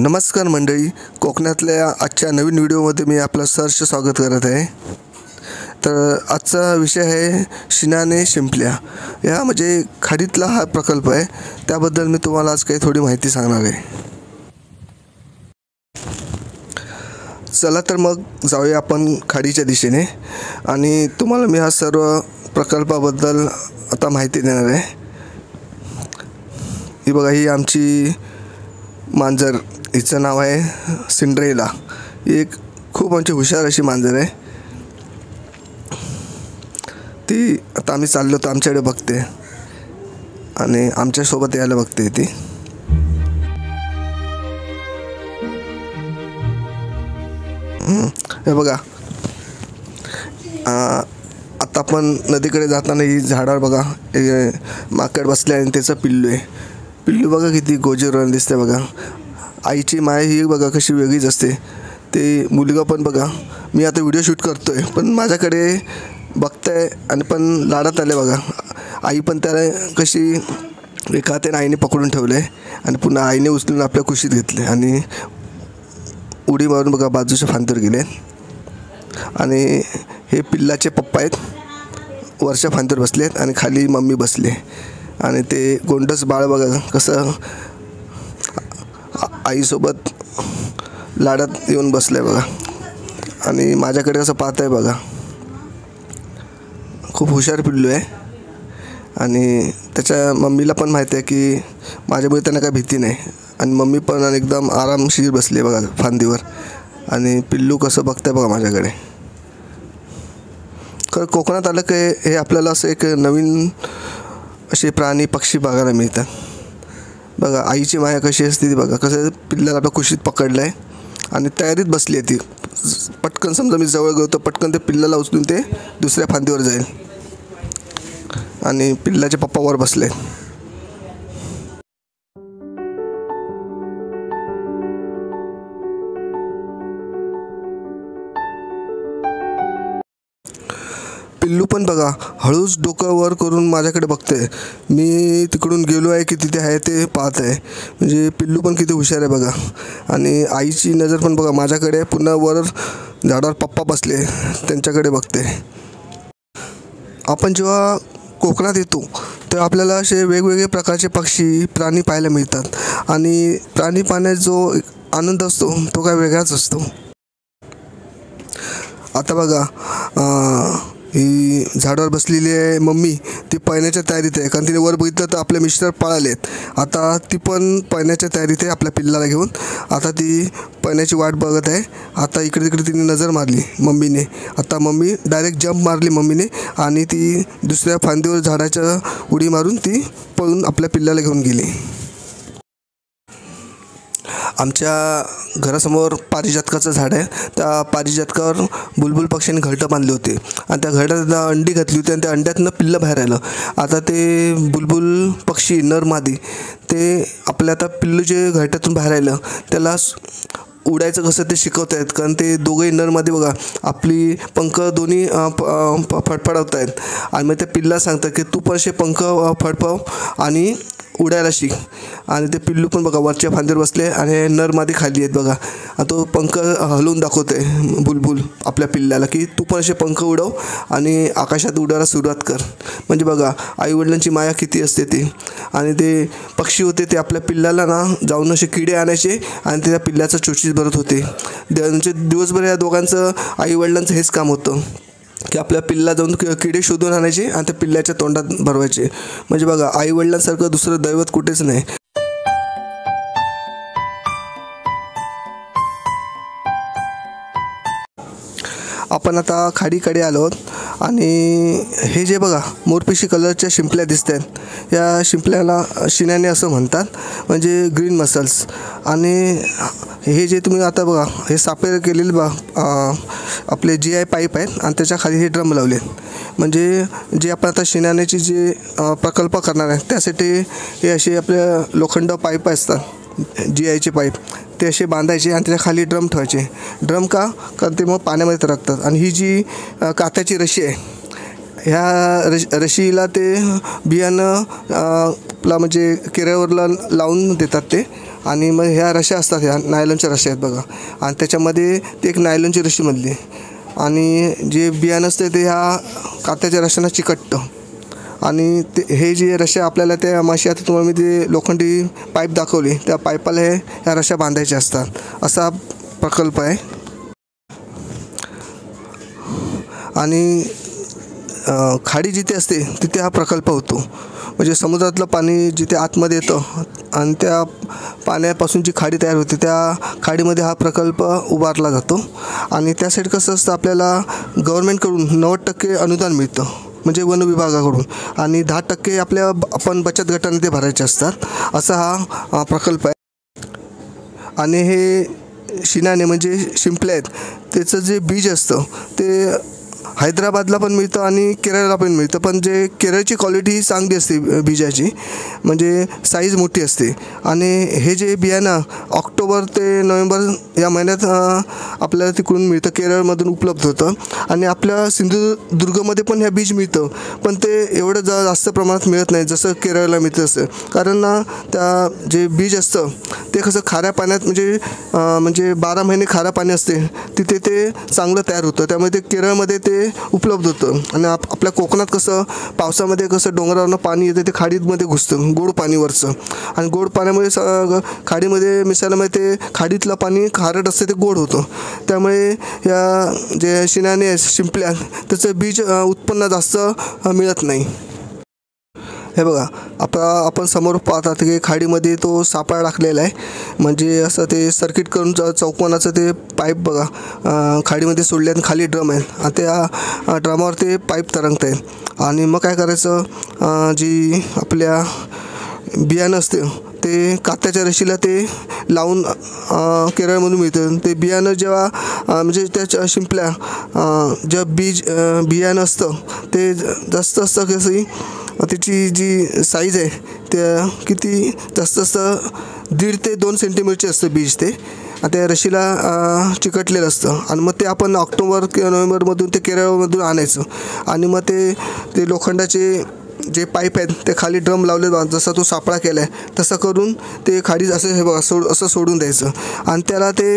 नमस्कार मंडळी, कोकणातल्या आजच्या नवीन व्हिडिओमध्ये मी आपलं सहर्ष स्वागत करत आहे। तर आजचा विषय आहे शिनाने शिंपल्या। या म्हणजे खाडीतला हा प्रकल्प आहे, त्याबद्दल मी तुम्हाला आज काही थोडी माहिती सांगणार आहे। चला तर मग जाऊया आपण खाडीच्या दिशेने आणि तुम्हाला मी हा सर्व प्रकल्पाबद्दल आता माहिती देणार आहे। ही बघा, ही आमची मांजर, हिचं नाव आहे सिंड्रेला। ही एक खूप आमची हुशार अशी मांजर आहे। ती आता आम्ही चाललो तर आमच्याकडे बघते आणि आमच्यासोबत यायला बघते ती। हे बघा, आता आपण नदीकडे जाताना ही झाडावर बघा माकड बसले आणि त्याचं पिल्लू आहे। पिल्लू बघा किती गोजरवाणी दिसते बघा। आईची माय ही बघा कशी वेगळीच असते। ते मुलगा पण बघा, मी आता व्हिडिओ शूट करतोय पण माझ्याकडे बघताय आणि पण लाडात आले बघा। आई पण त्याला कशी एका हाताने आईने पकडून ठेवले आणि पुन्हा आईने उचलून आपल्या कुशीत घेतले आणि उडी मारून बघा बाजूच्या फांदीवर गेले। आणि हे पिल्लाचे पप्पा आहेत, वरच्या फांदीवर बसले आहेत आणि खाली मम्मी बसले आणि ते गोंडस बाळ बघा कसं आईसोबत लाडात येऊन बसलं आहे बघा आणि माझ्याकडे कसं पाहत आहे बघा। खूप हुशार पिल्लू आहे आणि त्याच्या मम्मीला पण माहिती आहे की माझ्यामुळे त्यांना काही भीती नाही आणि मम्मी पण एकदम आरामशीर बसली आहे बघा फांदीवर आणि पिल्लू कसं बघतं आहे बघा माझ्याकडे। खरं कोकणात आलं की हे आपल्याला असं एक नवीन असे प्राणी पक्षी बघायला मिळतात बघा। आईची माया कशी असते ती बघा, कसं पिल्लाला आपल्या कुशीत पकडलं आहे आणि तयारीत बसली आहे ती। पटकन समजा मी जवळ गेलो तर पटकन ते पिल्लाला उचलून ते दुसऱ्या फांदीवर जाईल आणि पिल्लाचे पप्पा वर बसले। पिल्लू पण बघा हळूच डोकं वर करून माझ्याकडे बघते। मी तिकडून गेलो आहे की तिथे आहे ते पाहत आहे। म्हणजे पिल्लू पण किती हुशार आहे बघा। आणि आईची नजर पण बघा माझ्याकडे, पुन्हा वर झाडावर पप्पा बसले त्यांच्याकडे बघते। आपण जेव्हा कोकणात येतो तर आपल्याला असे वेगवेगळे प्रकारचे पक्षी प्राणी पाहायला मिळतात आणि प्राणी पाहण्यात जो आनंद असतो तो काय वेगळाच असतो। आता बघा, ही झाडावर बसलेली आहे मम्मी, ती पळण्याच्या तयारीत आहे कारण तिने वर बघितलं तर आपले मिस्टर पळालेत। आता ती पण पळण्याच्या तयारीत आहे आपल्या पिल्लाला घेऊन। आता ती पळण्याची वाट बघत आहे। आता इकडे तिकडे तिने नजर मारली मम्मीने। आता मम्मी डायरेक्ट जंप मारली मम्मीने आणि ती दुसऱ्या फांदीवर झाडाच्या उडी मारून ती पळून आपल्या पिल्लाला घेऊन गेली। आमच्या घरासमोर पारिजातकाचं झाड आहे। त्या पारिजातकावर बुलबुल पक्ष्यांनी घरटं बांधले होते आणि त्या घरट्यात अंडी घातली होती आणि त्या अंड्यातनं पिल्लं बाहेर आलं। आता ते बुलबुल पक्षी नर मादी ते आपल्या आता पिल्लू जे घरट्यातून बाहेर आलं त्याला उडायचं कसं ते शिकवत आहेत कारण ते दोघंही नरमादी बघा आपली पंख दोन्ही फडफडवत आहेत आणि मग त्या पिल्ला सांगतात की तू पण असे पंख फडफव आणि उडायला शिक। आणि ते पिल्लू पण बघा वरच्या फांदीवर बसले आणि नरमादी खाली आहेत बघा। तो पंख हलवून दाखवते बुलबुल आपल्या पिल्लाला की तू पण असे पंख उडव आणि आकाशात उडायला सुरुवात कर। म्हणजे बघा आईवडिलांची माया किती असते ती। आणि ते पक्षी होते ते आपल्या पिल्लाला ना जाऊन असे किडे आणायचे आणि ते त्या पिल्ल्याचं चोचीत भरत होते। म्हणजे दिवसभर या दोघांचं आईवडिलांचं हेच काम होतं की आपल्या पिल्ला जाऊन किडे शोधून आणायचे आणि त्या पिल्ल्याच्या तोंडात भरवायचे। म्हणजे बघा आईवडिलांसारखं दुसरं दैवत कुठेच नाही। आपण आता खाडीकडे आलो आहोत आणि हे जे बघा मोरपिशी कलरच्या शिंपल्या दिसत आहेत, या शिंपल्याला शिन्याने असं म्हणतात, म्हणजे ग्रीन मसल्स। आणि हे जे तुम्ही आता बघा हे सापेर केलेले आपले GI पाईप आहेत आणि त्याच्या खाली हे ड्रम लावले। म्हणजे जे आपण आता शिन्यानेची जे प्रकल्प करणार आहे त्यासाठी हे असे आपल्या लोखंड पाईप असतात GIचे पाईप, ते असे बांधायचे आणि त्याच्या खाली ड्रम ठेवायचे। ड्रम का? कारण ते मग पाण्यामध्ये तरंगतात। आणि ही जी कात्याची रशी आहे, ह्या रशीला ते बियाणं आपला म्हणजे केऱ्यावरला लावून देतात ते आणि मग ह्या रश्या असतात, ह्या नायलॉनच्या रश्या आहेत बघा, आणि त्याच्यामध्ये ते एक नायलॉनची रशी मधली आणि जे बियाणं असते ते ह्या कात्याच्या रश्यांना चिकटतं आणि ते हे जे रश्या आपल्याला त्या माशी, आता तुम्हाला मी ते लोखंडी पाईप दाखवली, त्या पाईपाला ह्या रश्या बांधायच्या असतात. असा प्रकल्प आहे. आणि खाडी जिथे असते तिथे हा प्रकल्प होतो. म्हणजे समुद्रातलं पाणी जिथे आतमध्ये येतं आणि त्या पाण्यापासून जी खाडी तयार होते त्या खाडीमध्ये हा प्रकल्प उभारला जातो. आणि त्यासाठी कसं असतं, आपल्याला गव्हर्नमेंटकडून 90% अनुदान मिळतं, म्हणजे वन विभागाकडून, आणि 10% आपण बचत गटाने ते भरायचे असतात. असा हा प्रकल्प आहे. आणि हे शिनाने म्हणजे शिंपले आहेत, त्याचं जे बीज असतं ते हैदराबादला पण मिळतं आणि केरळला पण मिळतं. पण जे केरळची क्वालिटी चांगली असते बीजाची, म्हणजे साईज मोठी असते. आणि हे जे बियाणं ऑक्टोबर ते नोव्हेंबर या महिन्यात आपल्याला तिकडून मिळतं, केरळमधून उपलब्ध होतं. आणि आपल्या सिंधुदुर्गमध्ये पण ह्या बीज मिळतं, पण ते एवढं जास्त प्रमाणात मिळत नाही जसं केरळला मिळतं असं. कारण त्या जे बीज असतं ते कसं खाऱ्या पाण्यात, म्हणजे 12 महिने खारं पाणी असते तिथे ते चांगलं तयार होतं. त्यामुळे ते केरळमध्ये ते उपलब्ध होतं. आणि आपल्या कोकणात कसं पावसामध्ये कसं डोंगरावरनं पाणी येतं, ते खाडीमध्ये घुसतं गोड पाणीवरचं, आणि गोड पाण्यामुळे खाडीमध्ये मिसळल्यामुळे ते खाडीतलं पाणी खारट असतं ते गोड होतं. त्यामुळे या जे शिनाने शिंपल्या त्याचं बीज उत्पन्न जास्त मिळत नाही. हे बघा, आपण समोर पाहतात की खाडीमध्ये तो सापळा टाकलेला आहे, म्हणजे असं ते सर्किट करून चौकोनाचं ते पाईप बघा खाडीमध्ये सोडले आणि खाली ड्रम आहे आणि त्या ड्रमावर ते पाईप तरंगत आहे. आणि मग काय करायचं, जी आपल्या बियाणं असते ते कात्याच्या रशीला ते लावून केरळमधून मिळतं. ते बियाणं जेव्हा म्हणजे त्या शिंपल्या जेव्हा बियाणं असतं ते जास्त असतं, कसं त्याची जी साईज आहे त्या किती जास्त असतं, 1.5 ते 2 सेंटीमीटरचे असतं बीज ते, त्या रशीला चिकटलेलं असतं. आणि मग ते आपण ऑक्टोबर किंवा नोव्हेंबरमधून ते केरळमधून आणायचं. आणि मग ते लोखंडाचे जे पाईप आहेत ते खाली ड्रम लावले, जसा तो सापळा केला आहे तसं करून ते खाडी असं हे बघा असं सोडून द्यायचं. आणि त्याला ते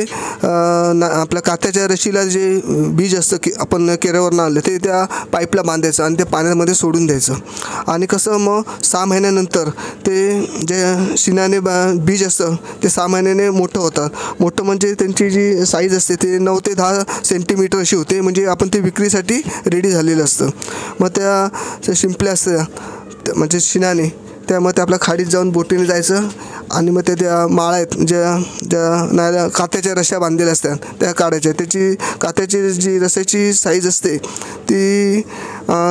आपल्या कात्याच्या रशीला जे बीज असतं की आपण केरळवरनं आणलं ते त्या पाईपला बांधायचं आणि ते पाण्यामध्ये सोडून द्यायचं. आणि कसं मग 6 महिन्यानंतर ते जे शिनाने बीज असतं ते 6 महिन्याने मोठं होतात. मोठं म्हणजे त्यांची जी साईज असते ते 9 ते 10 सेंटीमीटर अशी होते, म्हणजे आपण ते विक्रीसाठी रेडी झालेलं असतं. मग त्या शिंपल्या असतात म्हणजे शिनाने, त्यामुळे ते आपल्या खाडीत जाऊन बोटीने जायचं आणि मग त्या माळा आहेत ज्या कात्याच्या रश्या बांधलेल्या असतात त्या काढायच्या. त्याची कात्याची जी रश्याची साईज असते ती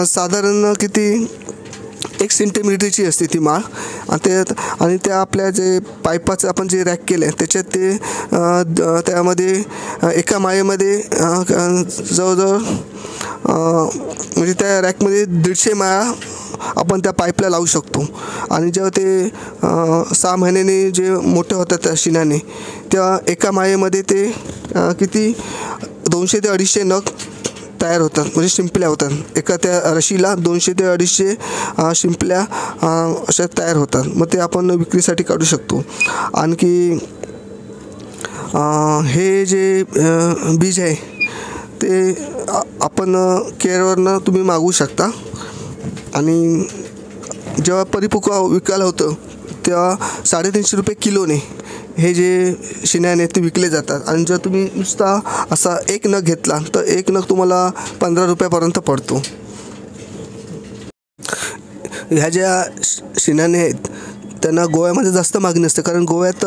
साधारण किती 1 सेंटीमीटरची असते ती माळ. आणि त्या आपल्या जे पाईपाचं आपण जे रॅक केलं आहे त्याच्यात ते त्यामध्ये एका माळेमध्ये जवळजवळ म्हणजे त्या रॅकमध्ये 150 माळा आपण त्या पाईपला लावू शकतो. आणि जेव्हा ते 6 महिन्याने जे मोठे होतात त्या शिनाने, त्या एका माळेमध्ये ते किती 200 ते 250 नग तयार होतात, म्हणजे शिंपल्या होतात. एका त्या रशीला 200 ते 250 शिंपल्या अशा तयार होतात. मग ते आपण विक्रीसाठी काढू शकतो. आणखी हे जे बीज आहे ते आपण केरळवरनं तुम्ही मागवू शकता. आणि जेव्हा परिपक्व विकायला होतं तेव्हा 350 रुपये किलोने हे जे शिन्याने ते विकले जातात. आणि जर तुम्ही नुसता असा 1 नग घेतला तर 1 नग तुम्हाला 15 रुपयापर्यंत पडतो. ह्या ज्या शिन्याने आहेत त्यांना गोव्यामध्ये जास्त मागणी असते, कारण गोव्यात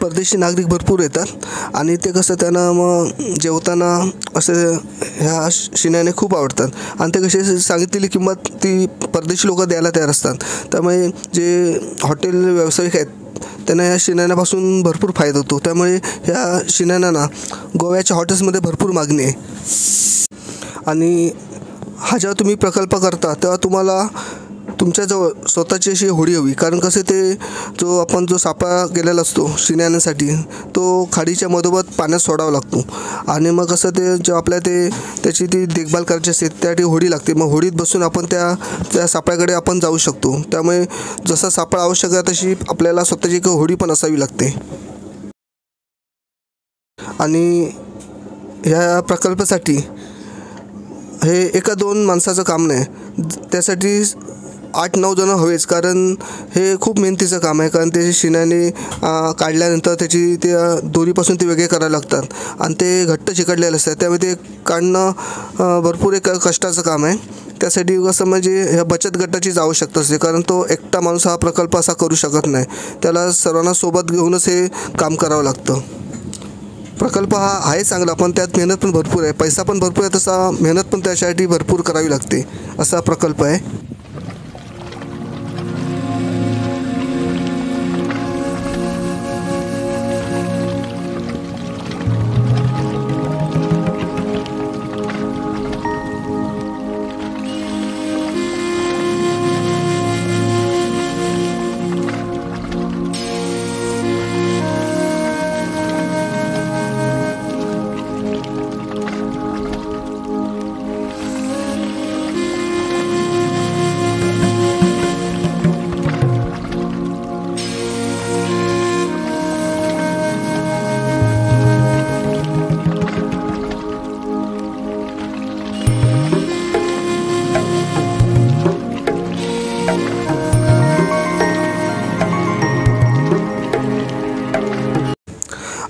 परदेशी नागरिक भरपूर येतात आणि ते कसं त्यांना मग जेवताना असं ह्या शिन्याने खूप आवडतात. आणि ते कसे सांगितलेली किंमत ती परदेशी लोक द्यायला तयार असतात. त्यामुळे जे हॉटेल व्यावसायिक आहेत त्यांना या शिन्यापासून भरपूर फायदा होतो. त्यामुळे ह्या शिन्यांना गोव्याच्या हॉटेल्समध्ये भरपूर मागणी आहे. आणि हा जेव्हा तुम्ही प्रकल्प करता तेव्हा तुम्हाला तुमच्याजवळ स्वतःची अशी होडी हवी, कारण कसं ते जो सापळा केलेला असतो शिन्यासाठी तो खाडीच्या मधोमध पाण्यात सोडावा लागतो. आणि मग कसं ते जेव्हा आपल्या त्याची ती देखभाल करायची असते त्यासाठी होडी लागते. मग होडीत बसून आपण त्या सापळ्याकडे आपण जाऊ शकतो. त्यामुळे जसा सापळा आवश्यक आहे तशी आपल्याला स्वतःची एक होडी पण असावी लागते. आणि ह्या प्रकल्पासाठी हे एका दोन माणसाचं काम नाही, त्यासाठी 8-9 जणं हवेच. कारण हे खूप मेहनतीचं काम आहे. कारण ते शिण्याने काढल्यानंतर त्याची त्या दोरीपासून ते वेगळे करायला लागतात आणि ते घट्ट चिकटलेले असतात, त्यामुळे ते काढणं भरपूर एक कष्टाचं काम आहे. त्यासाठी कसं म्हणजे ह्या बचत गटाचीच आवश्यकता असते, कारण तो एकटा माणूस हा प्रकल्प असा करू शकत नाही. त्याला सर्वांना सोबत घेऊनच हे काम करावं लागतं. प्रकल्प हा आहे चांगला, पण त्यात मेहनत पण भरपूर आहे. पैसा पण भरपूर आहे, तसा मेहनत पण त्यासाठी भरपूर करावी लागते. असा प्रकल्प आहे.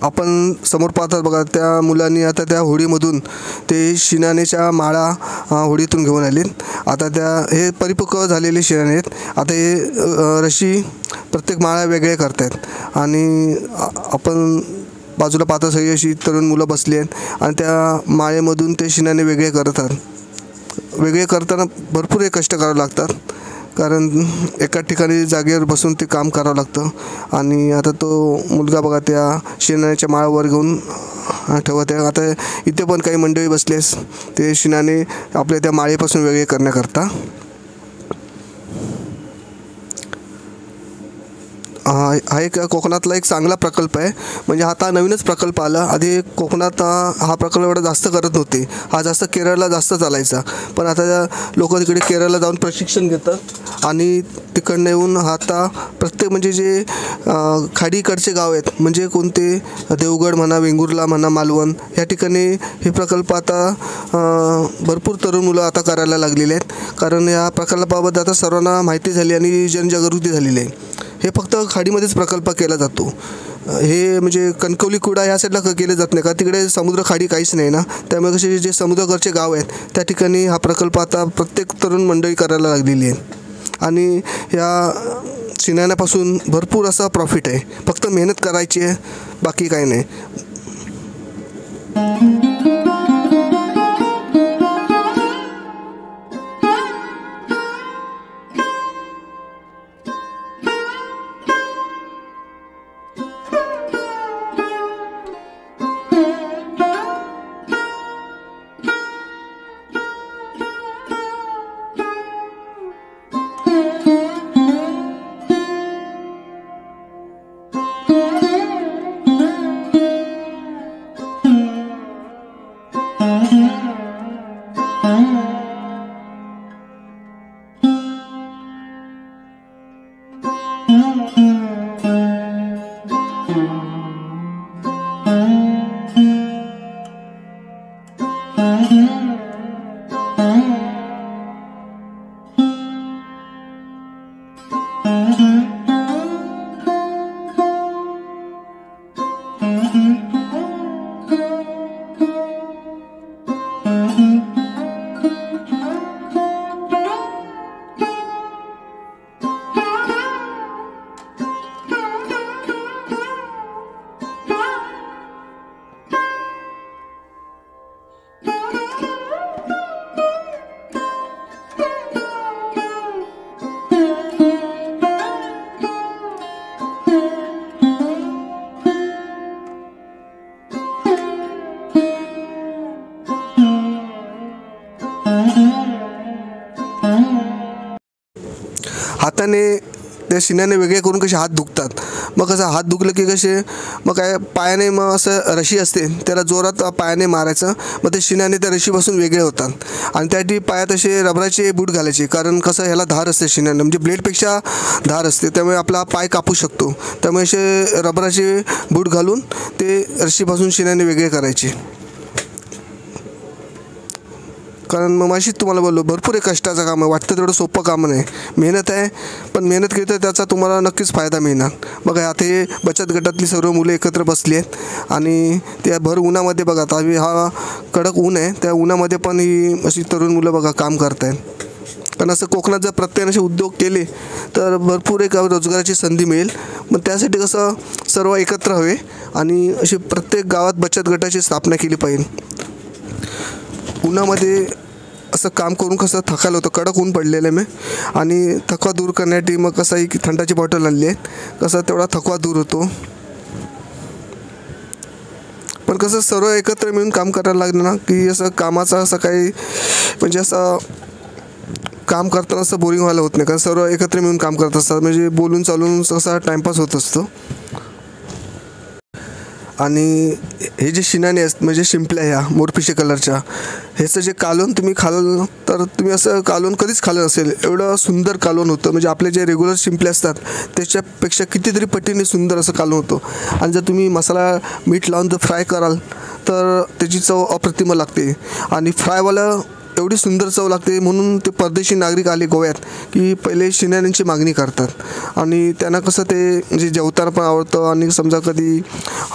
आपण समोर पाहतात बघा, त्या मुलांनी आता त्या होडीमधून ते शिणाण्याच्या माळा होडीतून घेऊन आले. आता हे परिपक्व झालेले शिणाणे आहेत. आता हे रशी प्रत्येक माळा वेगळे करत आहेत आणि आपण बाजूला पाहता सगळी अशी तरुण मुलं बसली आहेत आणि त्या माळेमधून ते शिणाणे वेगळे करतात. वेगळे करताना भरपूर हे कष्ट करावे लागतात, कारण एका ठिकाणी जागेवर बसून ते काम करावं लागतं. आणि आता तो मुलगा बघा त्या शिणाण्याच्या माळावर घेऊन ठेवत आहे. आता इथे पण काही मंडळी बसलेस ते शिणाणे आपल्या त्या माळेपासून वेगळे करण्याकरता. हा एक कोकणातला एक चांगला प्रकल्प आहे. म्हणजे आता नवीनच प्रकल्प आला. आधी कोकणात हा प्रकल्प एवढा जास्त करत नव्हते. हा जास्त केरळला जास्त चालायचा, पण आता लोक तिकडे केरळला जाऊन प्रशिक्षण घेतात आणि तिकडनं येऊन आता प्रत्येक म्हणजे जे खाडीकडचे गाव आहेत, म्हणजे कोणते देवगड म्हणा, वेंगुर्ला म्हणा, मालवण, ह्या ठिकाणी हे प्रकल्प आता भरपूर तरुण मुलं आता करायला लागलेले आहेत. कारण या प्रकल्पाबद्दल आता सर्वांना माहिती झाली आणि जनजागृती झालेली आहे. हे फक्त खाडीमध्येच प्रकल्प केला जातो. हे म्हणजे कणकवली कुडा ह्या साईडला केले जात नाही, का तिकडे समुद्र खाडी काहीच नाही ना. त्यामुळे कसे जे समुद्रकडचे गाव आहेत त्या ठिकाणी हा प्रकल्प आता प्रत्येक तरुण मंडळी करायला लागलेली आहे. आणि या शिणाण्यापासून भरपूर असा प्रॉफिट आहे. फक्त मेहनत करायची आहे, बाकी काही नाही. हाताने त्या शिन्याने वेगळे करून कसे हात दुखतात. मग कसं हात दुखलं की कसे मग काय पायाने मग असं रशी असते त्याला जोरात पायाने मारायचं, मग ते शिन्याने त्या रशीपासून वेगळे होतात. आणि त्यासाठी पायात असे रबराचे बूट घालायचे, कारण कसं ह्याला धार असते शिन्याने, म्हणजे ब्लेडपेक्षा धार असते, त्यामुळे आपला पाय कापू शकतो. त्यामुळे असे रबराचे बूट घालून ते रशीपासून शिन्याने वेगळे करायचे. कारण मग अशीच तुम्हाला बोललो भरपूर एक कष्टाचं काम आहे, वाटतं तेवढं सोपं काम नाही, मेहनत आहे. पण मेहनत केली तर त्याचा तुम्हाला नक्कीच फायदा मिळणार. बघा आता हे बचत गटातली सर्व मुलं एकत्र बसली आहेत आणि त्या भर उन्हामध्ये बघा, आम्ही हा कडक ऊन आहे त्या उन्हामध्ये पण ही अशी तरुण मुलं बघा काम करत आहेत. कारण असं कोकणात जर प्रत्येकाने असे उद्योग केले तर भरपूर एक रोजगाराची संधी मिळेल. मग त्यासाठी कसं सर्व एकत्र हवे आणि अशी प्रत्येक गावात बचत गटाची स्थापना केली पाहिजे. उन्हामध्ये असं काम करून कसं थकायला होतं, कडक ऊन पडलेलं आहे मी, आणि थकवा दूर करण्यासाठी मग कसं आहे की थंडाची बॉटल आणली आहे, कसं तेवढा थकवा दूर होतो. पण कसं सर्व एकत्र मिळून काम करायला लागलं ना की असं कामाचं असं काही म्हणजे असं काम करताना असं बोरिंग व्हायला होत नाही, कारण सर्व एकत्र मिळून काम करत असतात, म्हणजे बोलून चालून असा टाईमपास होत असतो. आणि हे जे शिनाने आहेत म्हणजे शिंपल्या ह्या मोरपिशी कलरच्या, ह्याचं जे कालवण तुम्ही खाल्लं तर तुम्ही असं कालवण कधीच खाल्लं नसेल, एवढं सुंदर कालवण होतं. म्हणजे आपले जे रेग्युलर शिंपले असतात त्याच्यापेक्षा कितीतरी पटीने सुंदर असं कालवण होतं. आणि जर तुम्ही मसाला मीठ लावून जर फ्राय कराल तर त्याची चव अप्रतिम लागते. आणि फ्रायवाला एवढी सुंदर चव लागते, म्हणून ते परदेशी नागरिक आले गोव्यात की पहिले शिन्यान्यांची मागणी करतात. आणि त्यांना कसं ते म्हणजे जेवताना पण आवडतं, आणि समजा कधी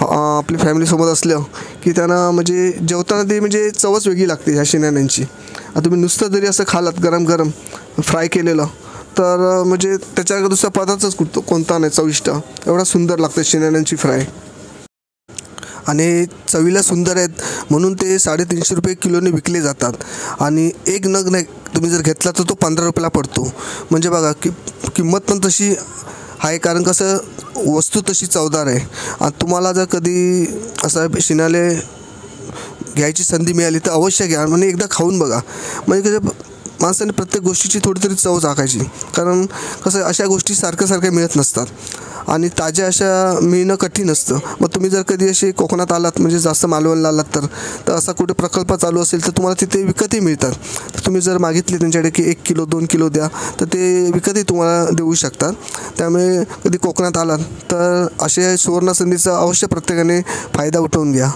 आपली फॅमिलीसोबत असलं की त्यांना म्हणजे जेवताना ते म्हणजे चवच वेगळी लागते ह्या शिन्यान्यांची. आता तुम्ही नुसतं जरी असं खालात गरम गरम फ्राय केलेलं तर म्हणजे त्याच्याकडे दुसरा पदार्थच कोणता नाही चविष्ट, एवढा सुंदर लागतं शिन्यान्यांची फ्राय. आणि चवीला सुंदर आहेत म्हणून ते 350 रुपये किलोने विकले जातात. आणि एक नग नाही तुम्ही जर घेतला तर तो 15 रुपयाला पडतो. म्हणजे बघा की किंमत पण तशी आहे, कारण कसं वस्तू तशी चवदार आहे. आणि तुम्हाला जर कधी असं शिनाले घ्यायची संधी मिळाली तर अवश्य घ्या, म्हणजे एकदा खाऊन बघा. म्हणजे कसं माणसाने प्रत्येक गोष्टीची थोडी तरी चव चाखायची, कारण कसं अशा गोष्टी सारख्या मिळत नसतात आणि ताज्या अशा मिळणं कठीण असतं. मग तुम्ही जर कधी असे कोकणात आलात म्हणजे जास्त मालवणला आलात तर असा कुठे प्रकल्प चालू असेल तर तुम्हाला तिथे विकतही मिळतात. तुम्ही जर मागितले त्यांच्याकडे की 1 किलो 2 किलो द्या तर ते विकतही तुम्हाला देऊ शकतात. त्यामुळे कधी कोकणात आलात तर असे सुवर्णसंधीचा अवश्य प्रत्येकाने फायदा उठवून घ्या.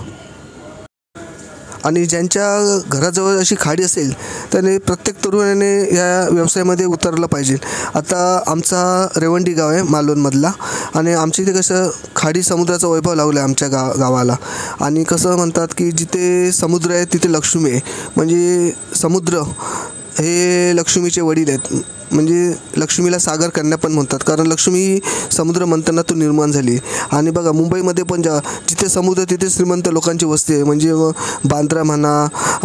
आणि ज्यांच्या घराजवळ अशी खाडी असेल त्याने प्रत्येक तरुणाने या व्यवसायामध्ये उतरलं पाहिजे. आता आमचा रेवंडी गाव आहे मालवणमधला, आणि आमच्या इथे कसं खाडी समुद्राचा वैभव लावला आहे आमच्या गावाला. आणि कसं म्हणतात की जिथे समुद्र आहे तिथे लक्ष्मी आहे. म्हणजे समुद्र हे लक्ष्मीचे वडील आहेत, म्हणजे लक्ष्मीला सागर कन्या पण म्हणतात, कारण लक्ष्मी ही समुद्र मंथनातून निर्माण झाली. आणि बघा मुंबईमध्ये पण जिथे समुद्र तिथे श्रीमंत लोकांची वस्ती आहे. म्हणजे बांद्रा म्हणा,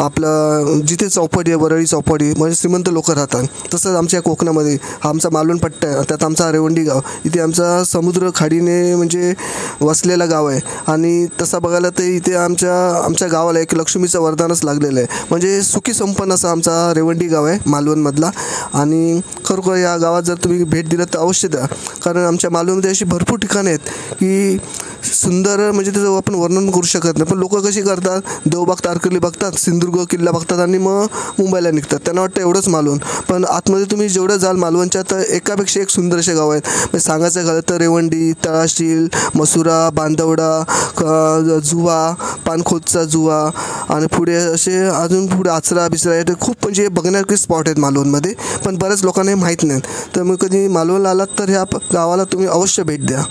आपलं जिथे चौपाटी आहे वरळी चौपाटी, म्हणजे श्रीमंत लोक राहतात. तसंच आमच्या कोकणामध्ये हा आमचा मालवण पट्टा आहे, त्यात आमचा रेवंडी गाव, इथे आमचा समुद्र खाडीने म्हणजे वसलेला गाव आहे. आणि तसं बघायला तर इथे आमच्या गावाला एक लक्ष्मीचं वरदानच लागलेलं आहे. म्हणजे सुखी संपन्न असा आमचा रेवंडी गाव आहे मालवणमधला. आणि खरोखर या गावात जर तुम्ही भेट दिलं तर अवश्य द्या, कारण आमच्या मालवणमध्ये अशी भरपूर ठिकाणं आहेत की सुंदर म्हणजे त्याचं आपण वर्णन करू शकत नाही. पण लोक कशी करतात, देवबाग तारकर्ली बघतात, सिंधुदुर्ग किल्ला बघतात आणि मग मुंबईला निघतात, त्यांना वाटतं एवढंच मालवण. पण आतमध्ये तुम्ही जेवढं जाल मालवणच्या तर एकापेक्षा एक सुंदर असे गाव आहेत. म्हणजे सांगायचं झालं तर रेवंडी, तळाशील, मसुरा, बांदवडा, जुवा, पानखोदचा जुवा, आणि पुढे असे अजून पुढे आचरा बिचरा, हे खूप म्हणजे बघण्यासारखे स्पॉट आहेत मालवणमध्ये, पण बऱ्याच लोकांना हे माहीत नाहीत. तर मग कधी मालवणला आलात तर ह्या गावाला तुम्ही अवश्य भेट द्या.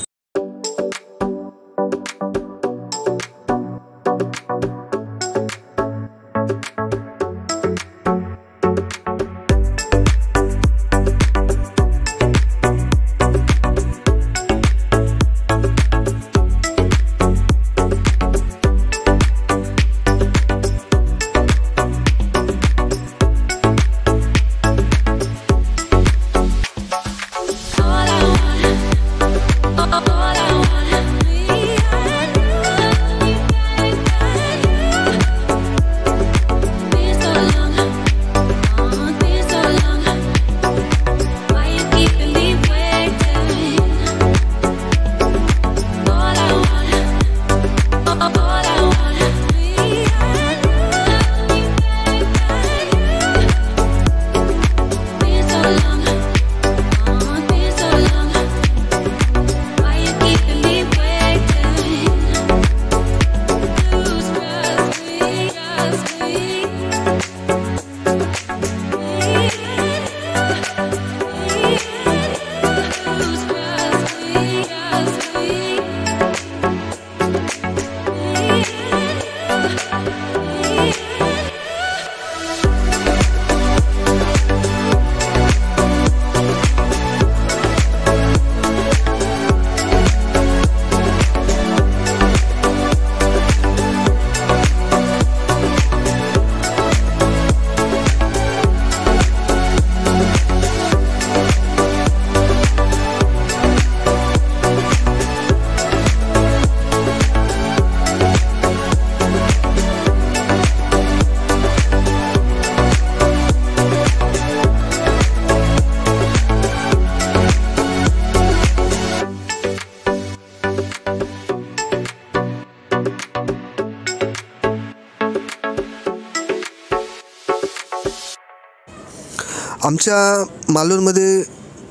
आमच्या मालवणमध्ये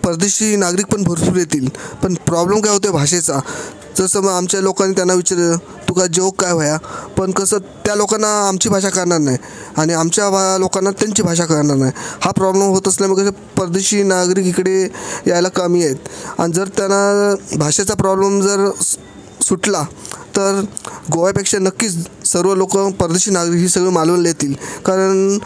परदेशी नागरिक पण भरपूर येतील, पण प्रॉब्लेम काय होतो भाषेचा. जसं मग आमच्या लोकांनी त्यांना विचारलं तुका जोक काय व्हाया, पण कसं त्या लोकांना आमची भाषा कळणार नाही आणि आमच्या लोकांना त्यांची भाषा कळणार नाही. हा प्रॉब्लेम होत असल्यामुळे कसं परदेशी नागरिक इकडे यायला कमी आहेत. आणि जर त्यांना भाषेचा प्रॉब्लेम जर सुटला तर गोव्यापेक्षा नक्कीच सर्व लोक परदेशी नागरिक ही सगळं मालवणला येतील. कारण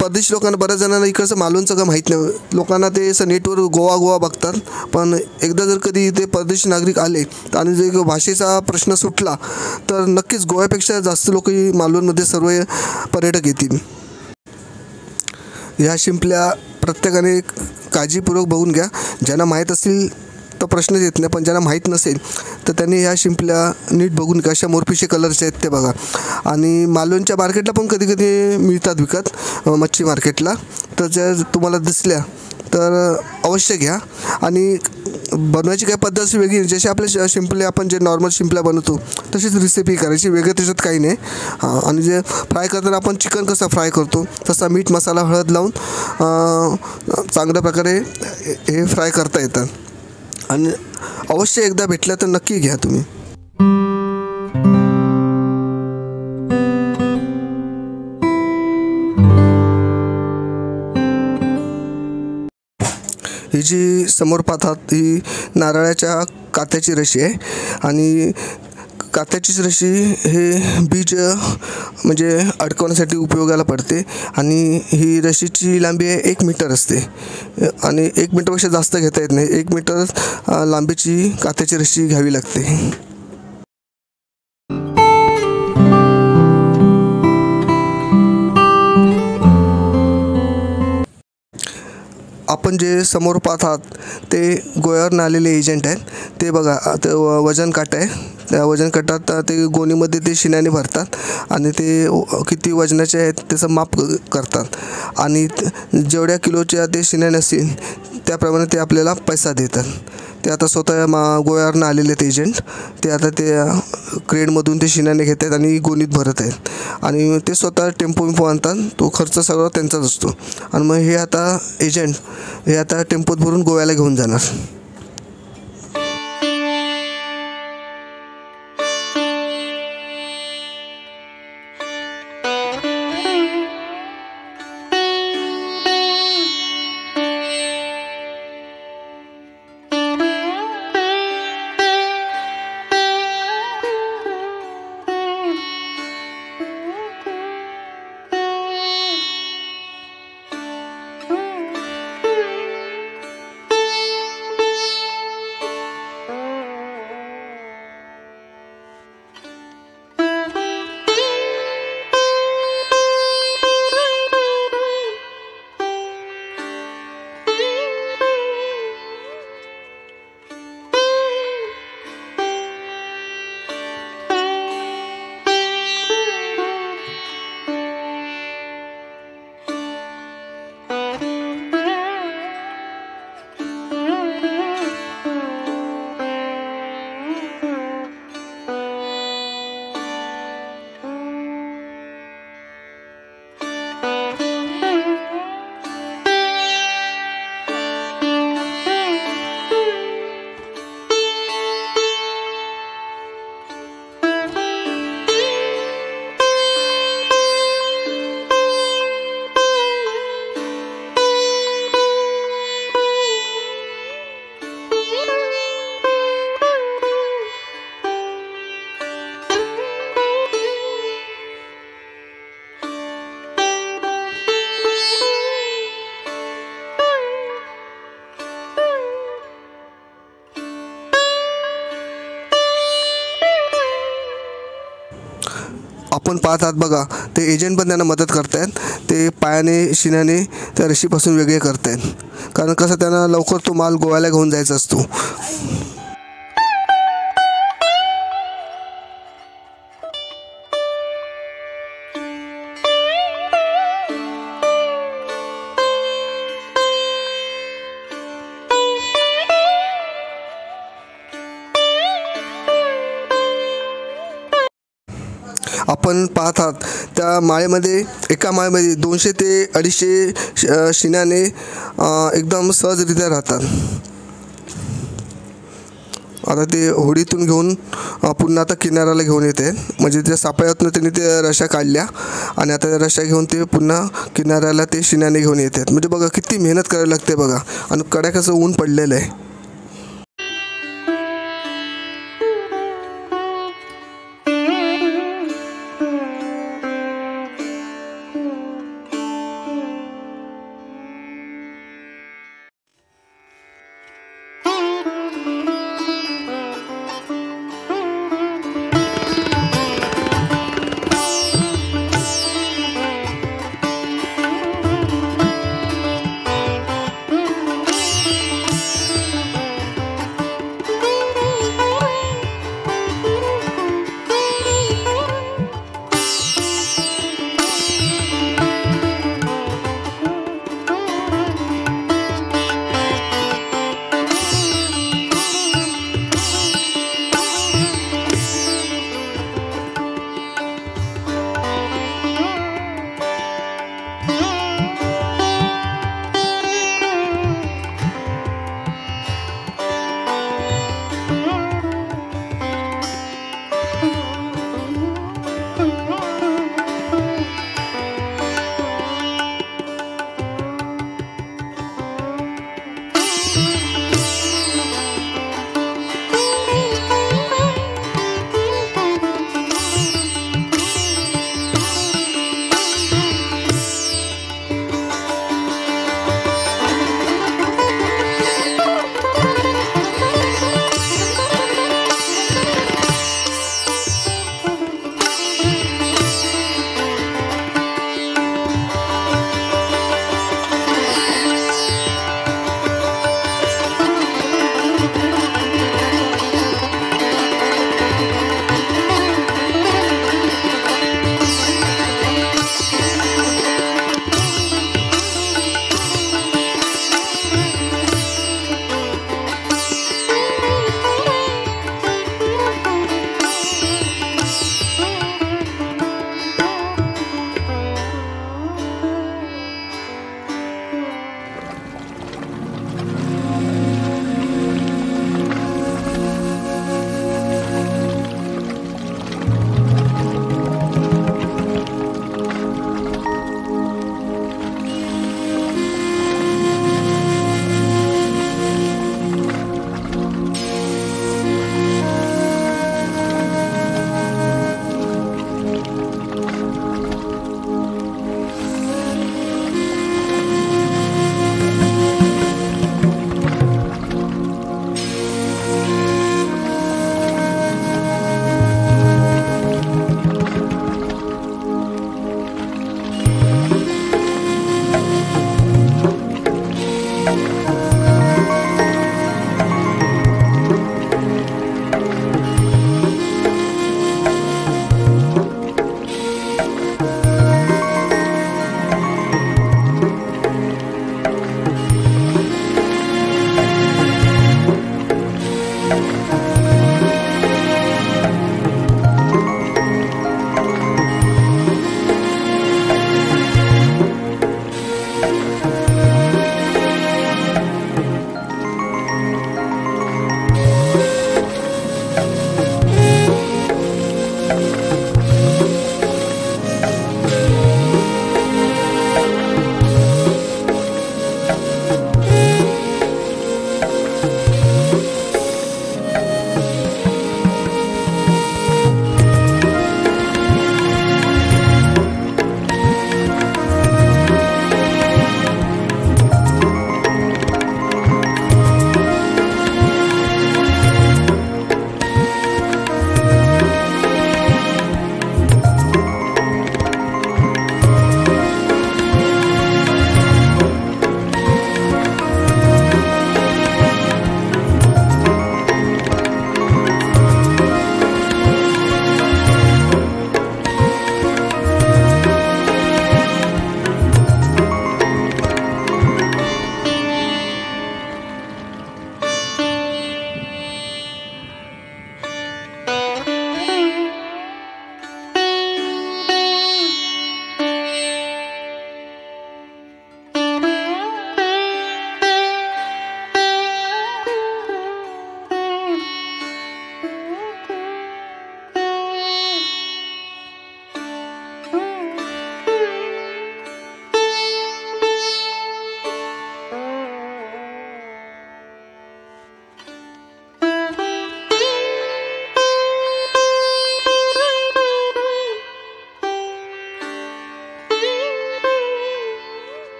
परदेशी लोकांना बऱ्याच जणांना इकडचं मालवणचं काय माहीत नाही. लोकांना ते असं नेटवर गोवा गोवा बघतात, पण एकदा जर कधी ते परदेशी नागरिक आले आणि जर भाषेचा प्रश्न सुटला तर नक्कीच गोव्यापेक्षा जास्त लोक ही मालवणमध्ये सर्व पर्यटक येतील. ह्या शिंपल्या प्रत्येकाने काळजीपूर्वक बघून घ्या. ज्यांना माहीत असेल तर प्रश्नच येत नाही, पण ज्यांना माहीत नसेल तर त्यांनी ह्या शिंपल्या नीट बघून घ्या. अशा मोरपिशी कलरच्या आहेत ते बघा. आणि मालवणच्या मार्केटला पण कधी कधी मिळतात विकत, मच्छी मार्केटला. तर ज्या तुम्हाला दिसल्या तर अवश्य घ्या. आणि बनवायची काय पद्धत अशी वेगळी, जसे आपले शिंपले आपण जे नॉर्मल शिंपल्या बनवतो तशीच रेसिपी करायची, वेगळं त्याच्यात काही नाही. आणि जे फ्राय करताना आपण चिकन कसं फ्राय करतो तसा मीठ मसाला हळद लावून चांगल्या प्रकारे हे फ्राय करता येतात. आणि अवश्य एकदा भेटलं तर नक्की घ्या तुम्ही. ही जी समोर पाहतात ही नारळाच्या कात्याची रशी आहे. आणि कात्याचीच रशी हे बीज म्हणजे अडकवण्यासाठी उपयोगाला पडते. आणि ही रशीची लांबी आहे 1 मीटर असते. आणि 1 मीटरपेक्षा जास्त घेता येत नाही. 1 मीटर लांबीची कात्याची रशी घ्यावी लागते. आपण जे समोर पाहतात ते गोव्यावरून आलेले एजंट आहेत. ते बघा ते वजन काटा आहे. त्या वजन काटात ते गोणीमध्ये ते शिण्याने भरतात आणि ते किती वजनाचे आहेत त्याचं माप करतात. आणि जेवढ्या किलोच्या ते शिण्याने असतील त्याप्रमाणे ते आपल्याला पैसा देतात. ते आता स्वतः गोव्यावरून आलेले आहेत एजंट. ते आता ते क्रेनमधून ते शिण्याने घेत आहेत आणि गोणीत भरत आहेत. आणि ते स्वतः टेम्पो आणतात. तो खर्च सगळा त्यांचाच असतो. आणि मग हे आता एजंट हे आता टेम्पोत भरून गोव्याला घेऊन जाणार. आपण पाहतात बघा ते एजंट पण त्यांना मदत करत आहेत. ते पायाने शिण्याने त्या रशीपासून वेगळे करत आहेत. कारण कसं त्यांना लवकर तो माल गोव्याला घेऊन जायचा असतो. आपण पाहत आहात त्या माळेमध्ये, एका माळेमध्ये 200 ते 250 शिण्याने एकदम सहजरित्या राहतात. आता ते होडीतून घेऊन पुन्हा आता किनाऱ्याला घेऊन येते, म्हणजे त्या सापळ्यातून त्यांनी ते रश्या काढल्या आणि आता त्या रश्या घेऊन ते पुन्हा किनाऱ्याला ते शिण्याने घेऊन येतात. म्हणजे बघा किती मेहनत करावी लागते बघा, आणि कडाक्याचं ऊन पडलेलं आहे.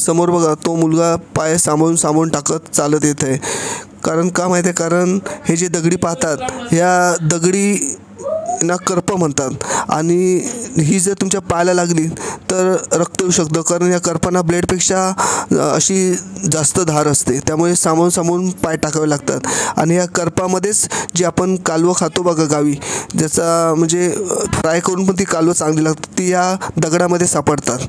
समोर बघा तो मुलगा पाय सांभाळून टाकत चालत येत आहे. कारण का माहिती आहे, कारण हे जे दगडी पाहतात ह्या दगडी ना करप म्हणतात आणि ही जर तुमच्या पायाला लागली तर रक्त येऊ शकतं. कारण या करपांना ब्लेडपेक्षा अशी जास्त धार असते, त्यामुळे सांभाळून पाय टाकावे लागतात. आणि या करपामध्येच जे आपण कालवं खातो बघा गावी, ज्याचा म्हणजे फ्राय करून पण ती कालवं चांगली लागतात, ती या दगडामध्ये सापडतात.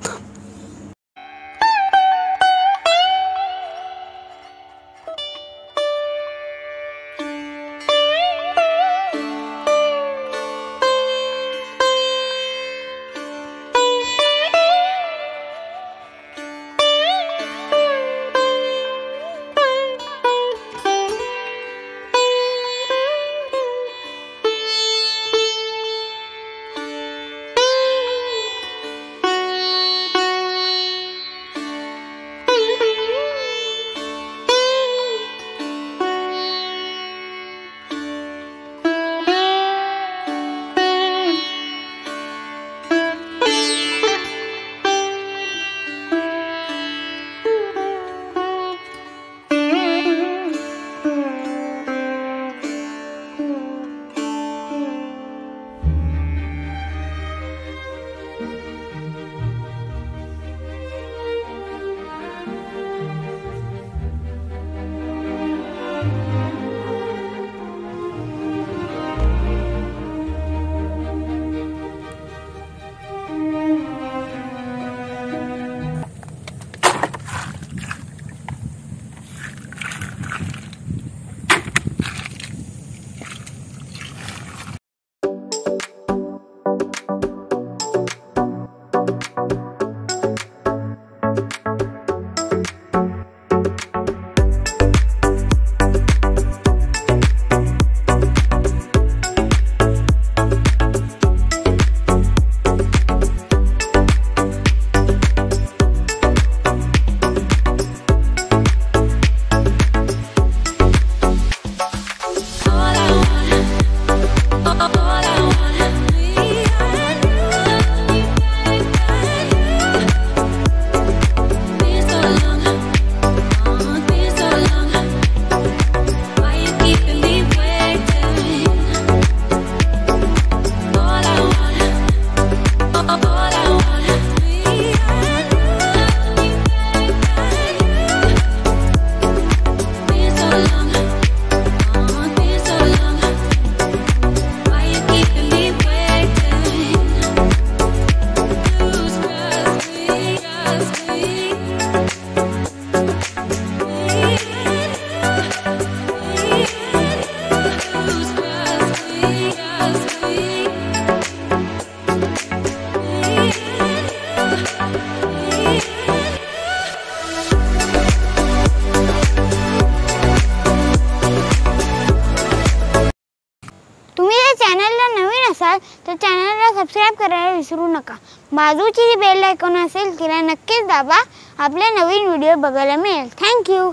तर चॅनलला सबस्क्राइब करायला विसरू नका. बाजूची जी बेल आयकॉन असेल तिला नक्कीच दाबा. आपले नवीन व्हिडिओ बघायला मिळेल. थँक्यू.